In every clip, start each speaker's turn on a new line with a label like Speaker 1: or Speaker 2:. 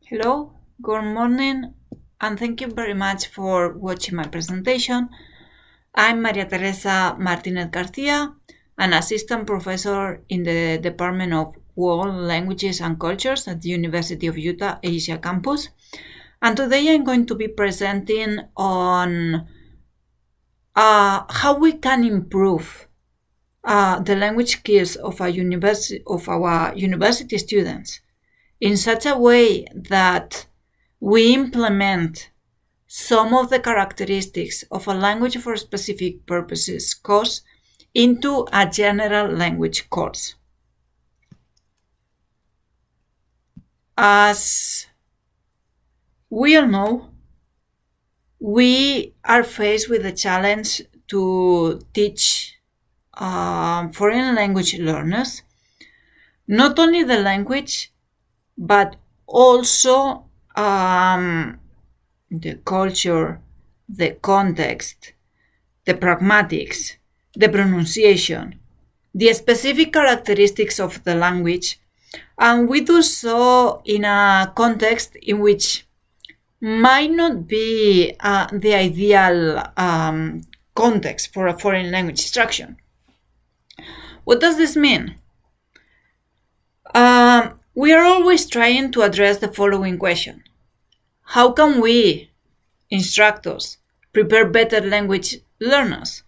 Speaker 1: Hello, good morning, and thank you very much for watching my presentation. I'm Maria Teresa Martinez-Garcia, an assistant professor in the Department of World Languages and Cultures at the University of Utah Asia campus. And today I'm going to be presenting on how we can improve the language skills of our university students in such a way that we implement some of the characteristics of a language for specific purposes course into a general language course. As we all know, we are faced with the challenge to teach foreign language learners not only the language, but also the culture, the context, the pragmatics, the pronunciation, the specific characteristics of the language, and we do so in a context in which might not be the ideal context for a foreign language instruction. What does this mean? We are always trying to address the following question. How can we, instructors, prepare better language learners?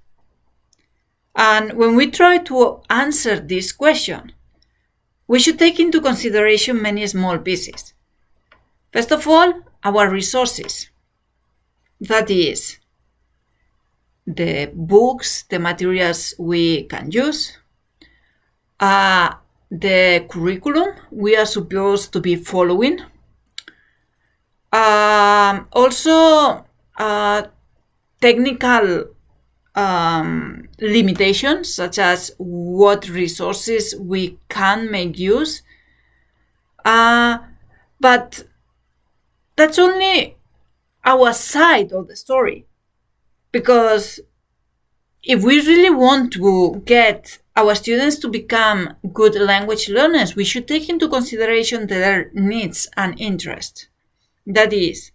Speaker 1: And when we try to answer this question, we should take into consideration many small pieces. First of all, our resources. That is, the books, the materials we can use, the curriculum we are supposed to be following. Also, technical limitations, such as what resources we can make use. But that's only our side of the story. Because if we really want to get our students to become good language learners, we should take into consideration their needs and interests. That is,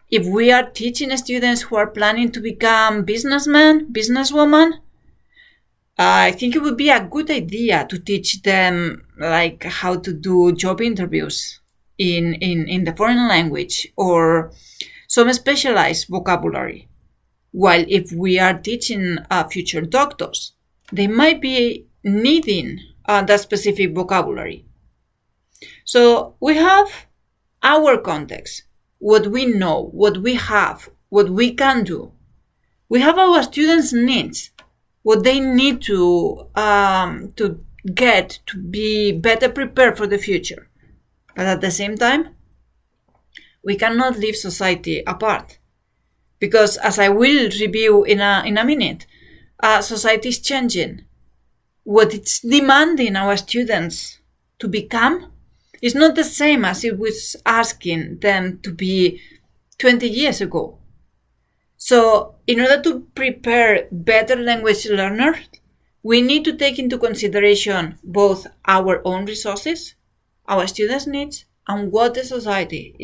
Speaker 1: if we are teaching students who are planning to become businessmen, businesswomen, I think it would be a good idea to teach them like how to do job interviews in the foreign language or some specialized vocabulary. While if we are teaching future doctors, they might be needing that specific vocabulary. So we have our context, what we know, what we have, what we can do. We have our students' needs, what they need to get to be better prepared for the future. But at the same time, we cannot leave society apart. Because as I will review in a minute, society is changing. What it's demanding our students to become is not the same as it was asking them to be 20 years ago. So in order to prepare better language learners, we need to take into consideration both our own resources, our students' needs, and what the society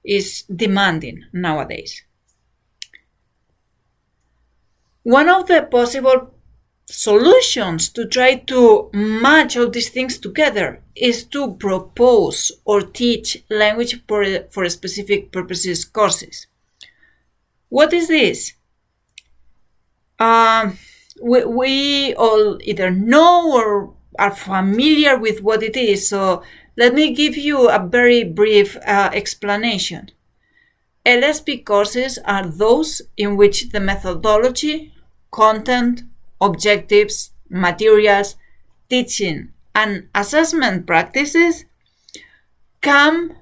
Speaker 1: is demanding nowadays. One of the possible solutions to try to match all these things together is to propose or teach language for specific purposes courses. What is this? We all either know or are familiar with what it is, so let me give you a very brief explanation. LSP courses are those in which the methodology, content, objectives, materials, teaching, and assessment practices come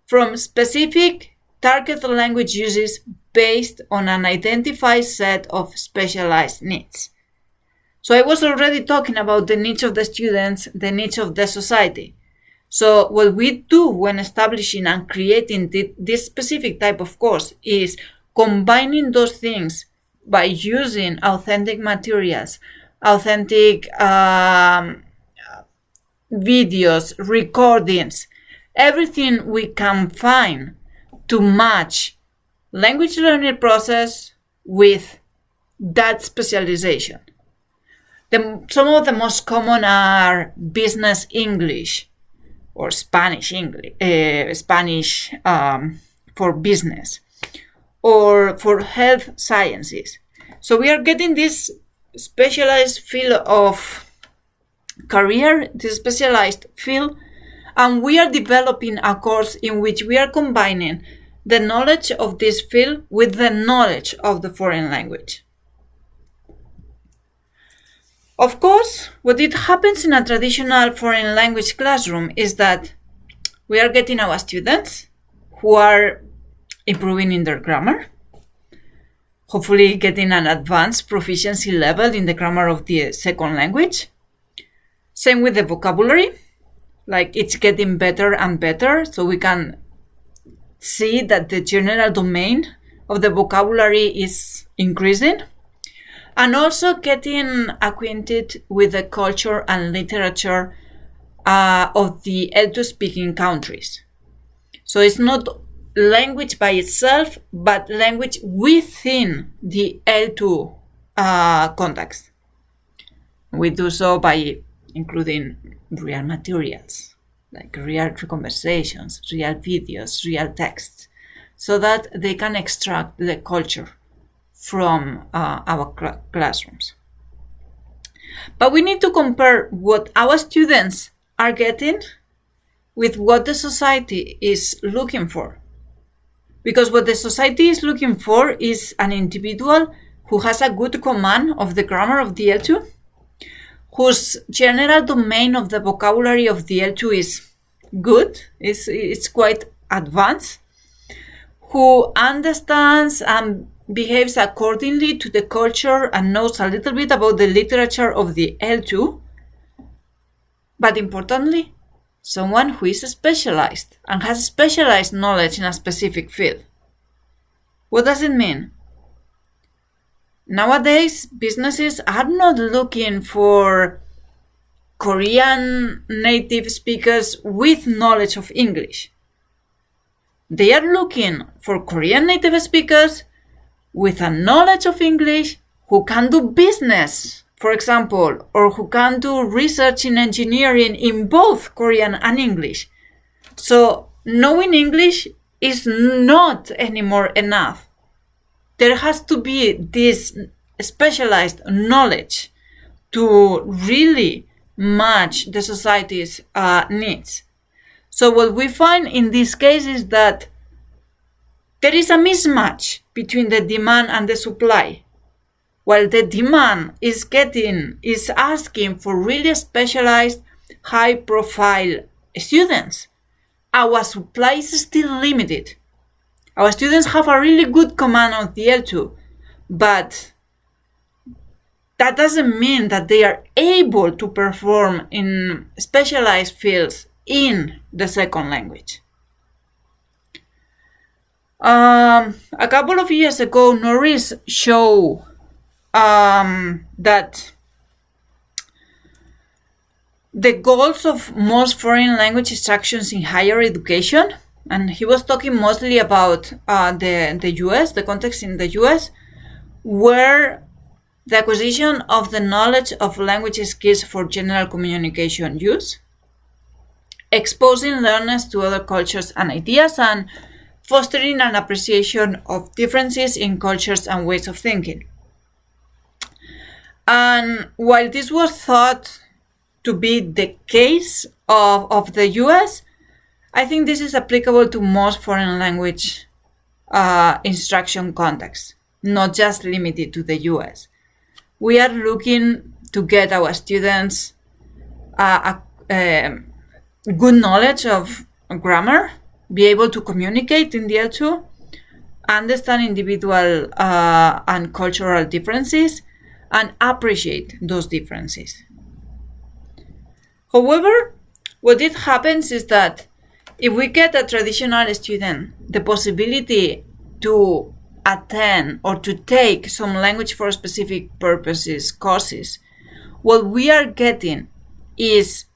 Speaker 1: from specific target language uses based on an identified set of specialized needs. So I was already talking about the needs of the students, the needs of the society. So what we do when establishing and creating this specific type of course is combining those things by using authentic materials, authentic videos, recordings, everything we can find to match language learning process with that specialization. Some of the most common are business English or Spanish English, Spanish for business, or for health sciences. So we are getting this specialized field of career, this specialized field, and we are developing a course in which we are combining the knowledge of this field with the knowledge of the foreign language. Of course, what it happens in a traditional foreign language classroom is that we are getting our students who are improving in their grammar, hopefully getting an advanced proficiency level in the grammar of the second language. Same with the vocabulary, like it's getting better and better, so we can see that the general domain of the vocabulary is increasing. And also getting acquainted with the culture and literature of the L2 speaking countries. So it's not language by itself, but language within the L2 context. We do so by including real materials, like real conversations, real videos, real texts, so that they can extract the culture from our classrooms. But we need to compare what our students are getting with what the society is looking for. Because what the society is looking for is an individual who has a good command of the grammar of the L2, whose general domain of the vocabulary of the L2 is good, it's quite advanced, who understands and behaves accordingly to the culture and knows a little bit about the literature of the L2, but importantly, someone who is specialized and has specialized knowledge in a specific field. What does it mean? Nowadays, businesses are not looking for Korean native speakers with knowledge of English. They are looking for Korean native speakers with a knowledge of English who can do business, for example, or who can do research in engineering in both Korean and English. So knowing English is not anymore enough. There has to be this specialized knowledge to really match the society's needs. So what we find in this case is that there is a mismatch between the demand and the supply. While the demand is asking for really specialized, high-profile students, our supply is still limited. Our students have a really good command of the L2, but that doesn't mean that they are able to perform in specialized fields in the second language. A couple of years ago, Norris showed that the goals of most foreign language instructions in higher education, and he was talking mostly about the US, the context in the US, were the acquisition of the knowledge of language skills for general communication use, exposing learners to other cultures and ideas, and fostering an appreciation of differences in cultures and ways of thinking. And while this was thought to be the case of the US, I think this is applicable to most foreign language instruction contexts, not just limited to the US. We are looking to get our students good knowledge of grammar, be able to communicate in the L2, understand individual and cultural differences, and appreciate those differences. However, what it happens is that if we get a traditional student the possibility to attend or to take some language for specific purposes courses, what we are getting is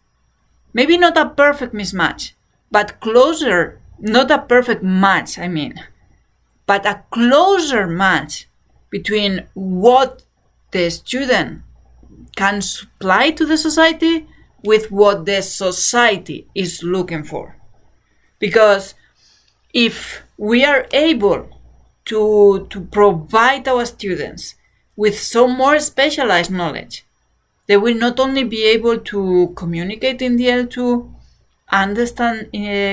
Speaker 1: maybe not a perfect mismatch, but closer, not a perfect match, I mean, but a closer match between what the student can supply to the society with what the society is looking for. Because if we are able to provide our students with some more specialized knowledge, they will not only be able to communicate in the L2, understand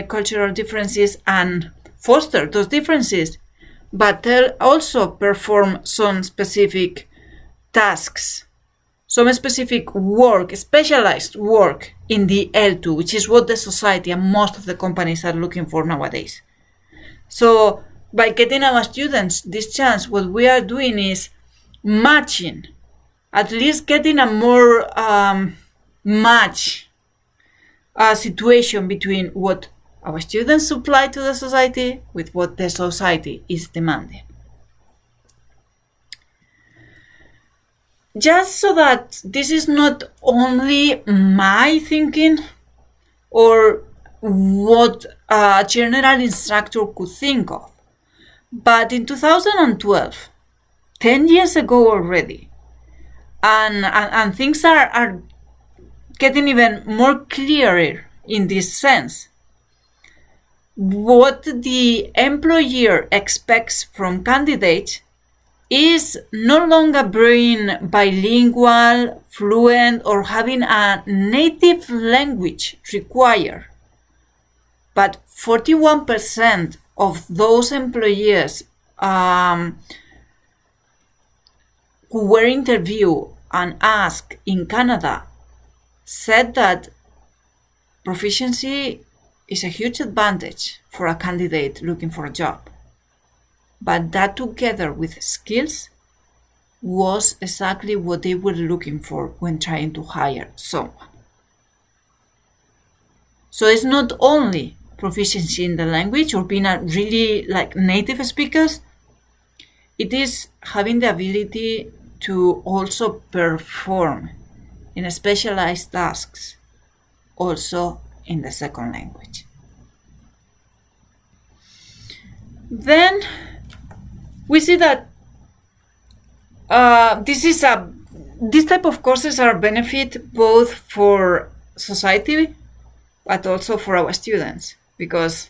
Speaker 1: cultural differences and foster those differences, but they'll also perform some specific tasks, some specific work, specialized work in the L2, which is what the society and most of the companies are looking for nowadays. So by getting our students this chance, what we are doing is matching, at least getting a more match situation between what our students supply to the society with what the society is demanding. Just so that this is not only my thinking or what a general instructor could think of, but in 2012, 10 years ago already, and things are getting even more clearer in this sense. What the employer expects from candidates is no longer being bilingual, fluent, or having a native language required. But 41% of those employees who were interviewed and asked in Canada said that proficiency is a huge advantage for a candidate looking for a job. But that together with skills was exactly what they were looking for when trying to hire someone. So it's not only proficiency in the language or being a really native speakers, it is having the ability to also perform in specialized tasks, also in the second language. Then we see that this type of courses are a benefit both for society but also for our students, because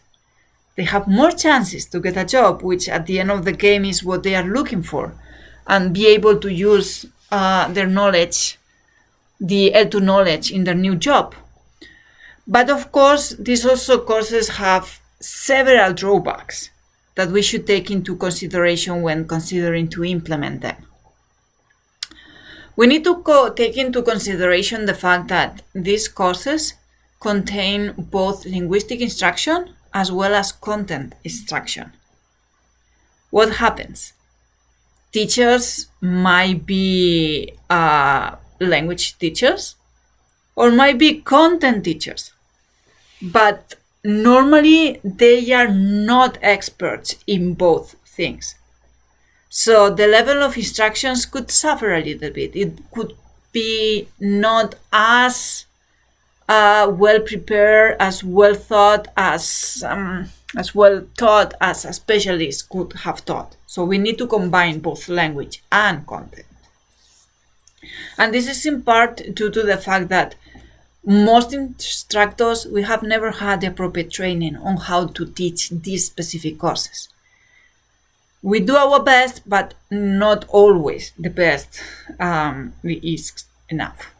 Speaker 1: they have more chances to get a job, which at the end of the game is what they are looking for, and be able to use their knowledge, the L2 knowledge, in their new job. But of course, these also courses have several drawbacks that we should take into consideration when considering to implement them. We need to take into consideration the fact that these courses contain both linguistic instruction as well as content instruction. What happens? Teachers might be language teachers or might be content teachers, but normally they are not experts in both things. So the level of instructions could suffer a little bit. It could be not as well prepared, as well thought, as well taught as a specialist could have taught. So we need to combine both language and content. And this is in part due to the fact that most instructors, we have never had the appropriate training on how to teach these specific courses. We do our best, but not always the best is enough.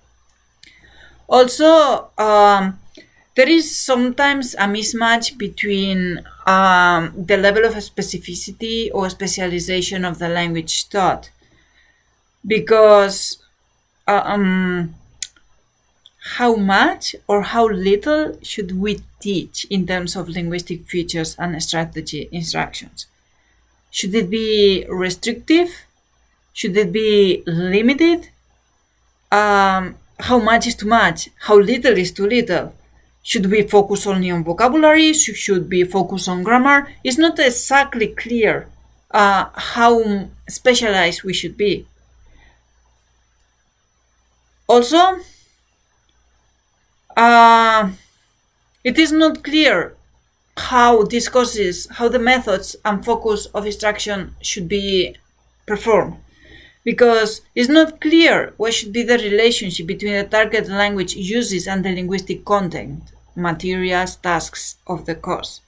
Speaker 1: Also, there is sometimes a mismatch between the level of specificity or specialization of the language taught, because how much or how little should we teach in terms of linguistic features and strategy instructions? Should it be restrictive? Should it be limited? How much is too much? How little is too little? Should we focus only on vocabulary? Should we focus on grammar? It's not exactly clear how specialized we should be. Also, it is not clear how these courses, how the methods and focus of instruction should be performed. Because it's not clear what should be the relationship between the target language uses and the linguistic content, materials, tasks of the course.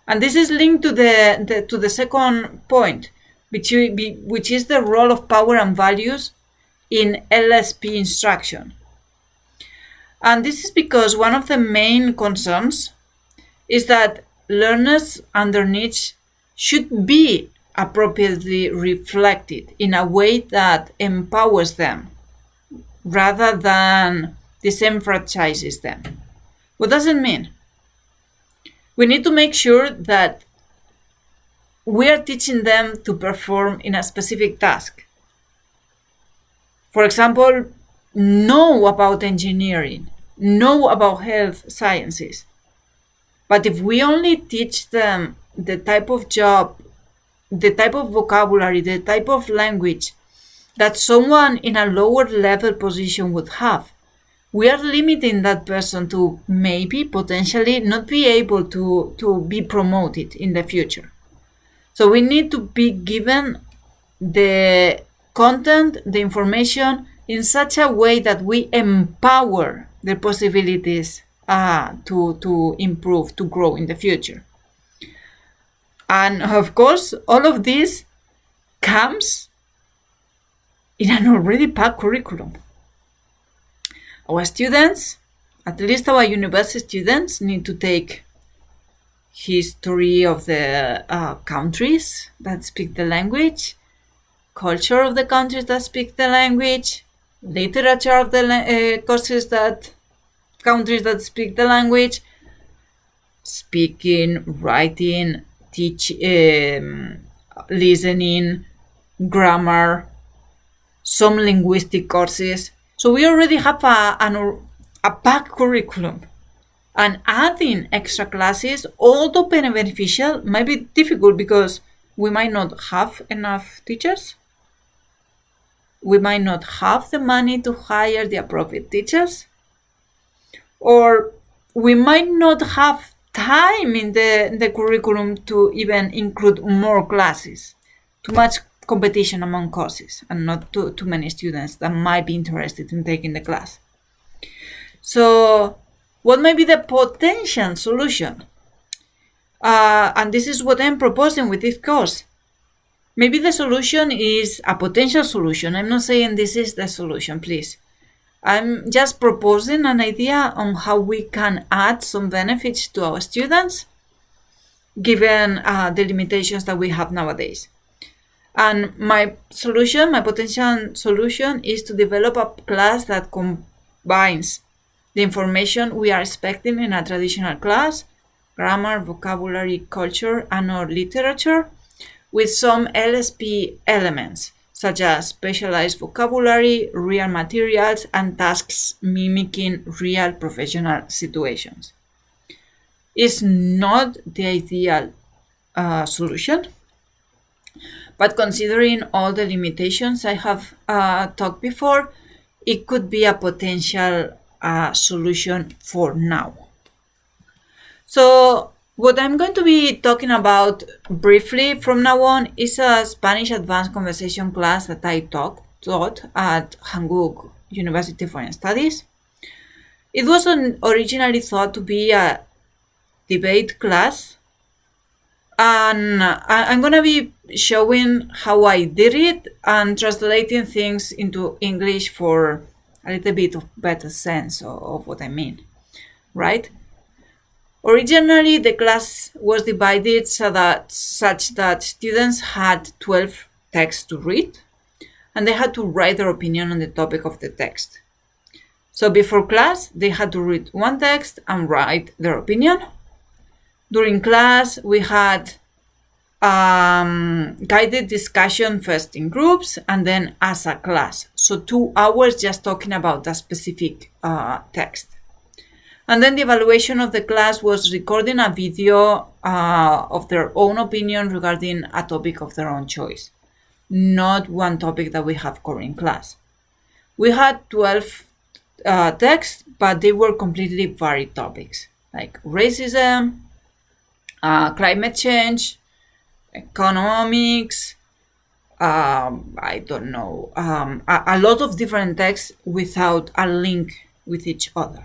Speaker 1: And this is linked to the second point, which is the role of power and values in LSP instruction. And this is because one of the main concerns is that learners and their needs should be appropriately reflected in a way that empowers them rather than disenfranchises them. What does it mean? We need to make sure that we are teaching them to perform in a specific task. For example, know about engineering, know about health sciences. But if we only teach them the type of job, the type of vocabulary, the type of language that someone in a lower level position would have, we are limiting that person to maybe potentially not be able to be promoted in the future. So we need to be given the content, the information in such a way that we empower the possibilities to improve, to grow in the future. And of course, all of this comes in an already packed curriculum. Our students, at least our university students, need to take history of the countries that speak the language, culture of the countries that speak the language, literature of the countries that speak the language, speaking, writing, listening, grammar, some linguistic courses. So we already have a packed curriculum. And adding extra classes, although beneficial, might be difficult because we might not have enough teachers. We might not have the money to hire the appropriate teachers. Or we might not have time in the curriculum to even include more classes. Too much competition among courses and not too many students that might be interested in taking the class. So what might be the potential solution? And this is what I'm proposing with this course. Maybe the solution is a potential solution. I'm not saying this is the solution, please. I'm just proposing an idea on how we can add some benefits to our students, given the limitations that we have nowadays. And my potential solution is to develop a class that combines the information we are expecting in a traditional class, grammar, vocabulary, culture, and/or literature, with some LSP elements, such as specialized vocabulary, real materials, and tasks mimicking real professional situations. It's not the ideal solution, but considering all the limitations I have talked before, it could be a potential solution for now. So what I'm going to be talking about briefly from now on is a Spanish advanced conversation class that I taught at Hanguk University of Foreign Studies. It was originally thought to be a debate class, and I'm going to be showing how I did it and translating things into English for a little bit of better sense of what I mean, right? Originally, the class was divided such that students had 12 texts to read, and they had to write their opinion on the topic of the text. So before class, they had to read one text and write their opinion. During class, we had guided discussion first in groups and then as a class. So 2 hours just talking about a specific text. And then the evaluation of the class was recording a video of their own opinion regarding a topic of their own choice, not one topic that we have covered in class. We had 12 texts, but they were completely varied topics. like racism, climate change, economics, I don't know, a lot of different texts without a link with each other.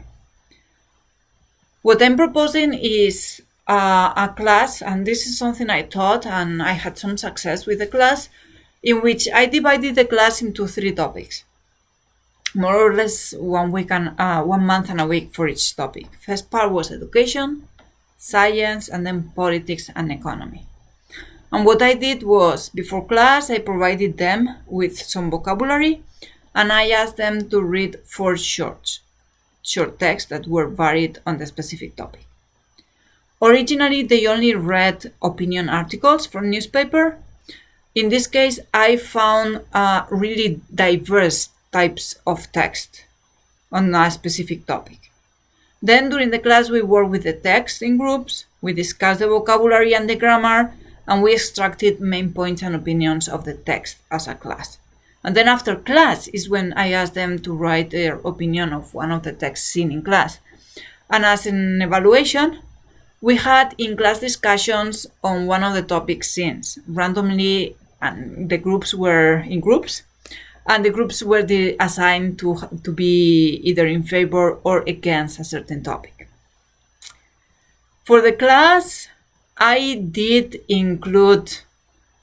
Speaker 1: What I'm proposing is a class, and this is something I taught, and I had some success with the class, in which I divided the class into 3 topics, more or less 1 week and 1 month and a week for each topic. First part was education, science, and then politics and economy. And what I did was, before class, I provided them with some vocabulary, and I asked them to read 4 short texts that were varied on the specific topic. Originally, they only read opinion articles from newspaper. In this case, I found really diverse types of text on a specific topic. Then during the class, we worked with the text in groups, we discussed the vocabulary and the grammar, and we extracted main points and opinions of the text as a class. And then after class is when I asked them to write their opinion of one of the texts seen in class. And as an evaluation, we had in-class discussions on one of the topics seen randomly, and the groups were in groups, and the groups were assigned to be either in favor or against a certain topic. For the class, I did include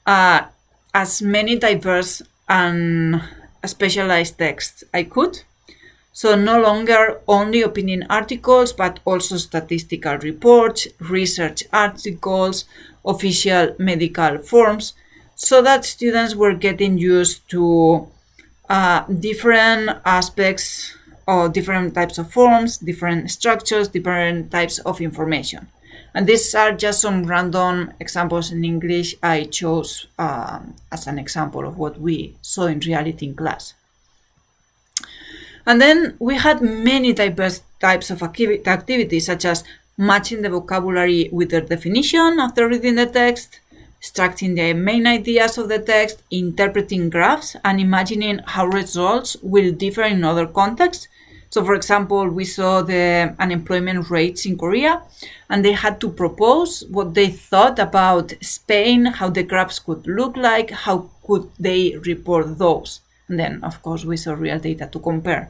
Speaker 1: as many diverse and specialized texts I could. So no longer only opinion articles, but also statistical reports, research articles, official medical forms, so that students were getting used to different aspects or different types of forms, different structures, different types of information. And these are just some random examples in English I chose as an example of what we saw in reality in class. And then we had many diverse types of activities, such as matching the vocabulary with their definition after reading the text, extracting the main ideas of the text, interpreting graphs, and imagining how results will differ in other contexts. So, for example, we saw the unemployment rates in Korea, and they had to propose what they thought about Spain, how the graphs could look like, how could they report those. And then, of course, we saw real data to compare.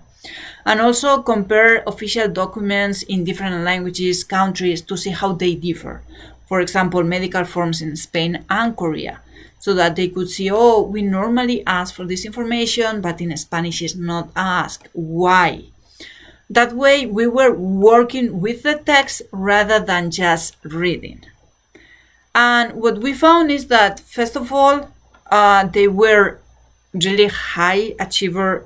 Speaker 1: And also compare official documents in different languages, countries, to see how they differ. For example, medical forms in Spain and Korea, so that they could see, oh, we normally ask for this information, but in Spanish it's not asked. Why? That way, we were working with the text rather than just reading. And what we found is that, first of all, they were really high achiever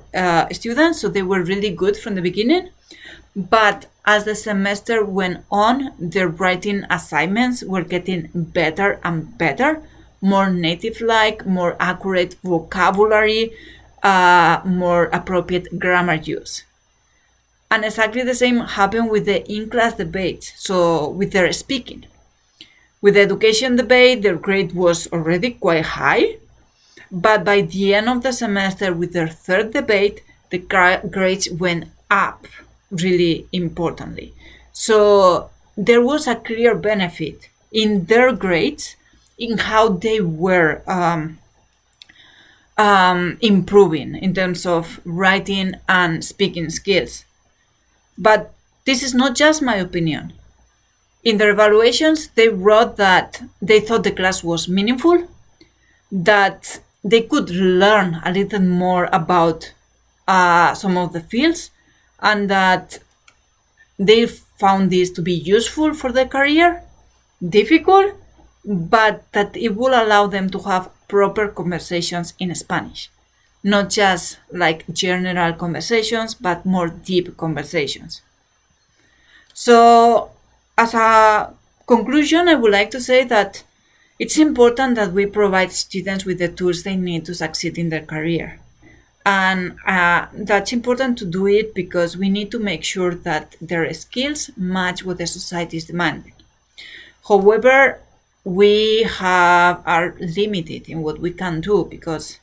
Speaker 1: students, so they were really good from the beginning. But as the semester went on, their writing assignments were getting better and better, more native-like, more accurate vocabulary, more appropriate grammar use. And exactly the same happened with the in-class debates, so with their speaking. With the education debate, their grade was already quite high, but by the end of the semester, with their third debate, the grades went up really importantly. So there was a clear benefit in their grades in how they were improving in terms of writing and speaking skills. But this is not just my opinion. In their evaluations, they wrote that they thought the class was meaningful, that they could learn a little more about some of the fields, and that they found this to be useful for their career, difficult, but that it will allow them to have proper conversations in Spanish. Not just like general conversations, but more deep conversations. So, as a conclusion, I would like to say that it's important that we provide students with the tools they need to succeed in their career. And that's important to do it because we need to make sure that their skills match what the society is demanding. However, we are limited in what we can do because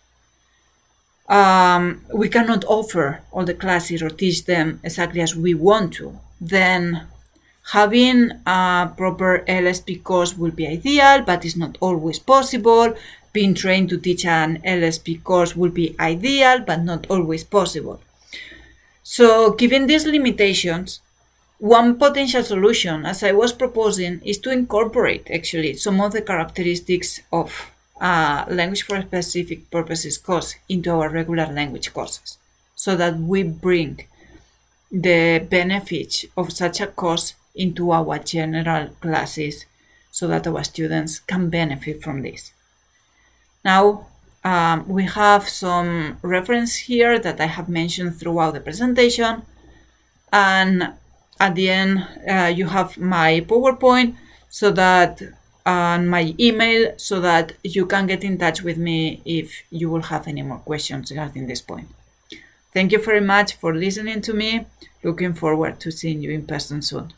Speaker 1: we cannot offer all the classes or teach them exactly as we want to. Then Having a proper LSP course will be ideal, but it's not always possible. Being trained to teach an LSP course will be ideal, but not always possible. So, given these limitations, one potential solution, as I was proposing, is to incorporate actually some of the characteristics of language for specific purposes course into our regular language courses, so that we bring the benefits of such a course into our general classes so that our students can benefit from this. Now, we have some reference here that I have mentioned throughout the presentation, and at the end you have my PowerPoint so that and my email so that you can get in touch with me if you will have any more questions regarding this point. Thank you very much for listening to me. Looking forward to seeing you in person soon.